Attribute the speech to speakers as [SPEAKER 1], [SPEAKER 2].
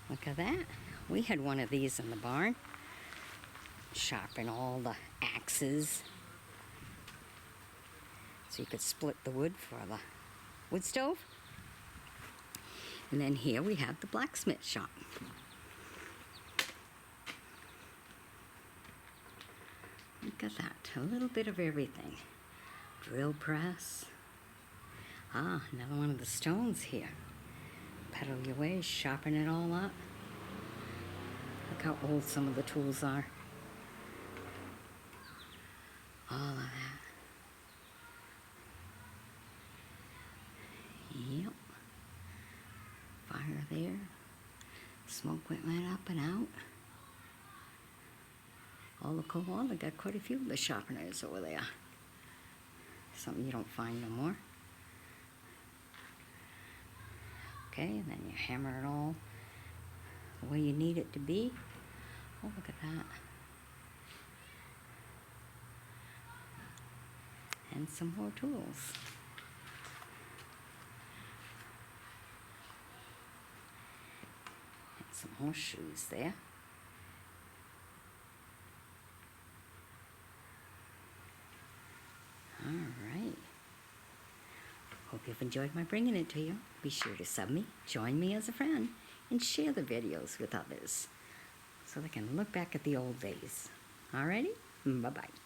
[SPEAKER 1] Look at that. We had one of these in the barn. Sharpen all the axes. So you could split the wood for the wood stove. And then here we have the blacksmith shop. Look at that. A little bit of everything. Drill press. Ah, another one of the stones here. Pedal your way, sharpen it all up. Look how old some of the tools are. All of that. Yep. Fire there. Smoke went right up and out. Oh, look how long. They got quite a few of the sharpeners over there. Something you don't find no more. Okay, and then you hammer it all the way you need it to be. Oh, look at that. And some more tools. And some horseshoes there. All right. Hope you've enjoyed my bringing it to you. Be sure to sub me, join me as a friend, and share the videos with others so they can look back at the old days. Alrighty? Bye-bye.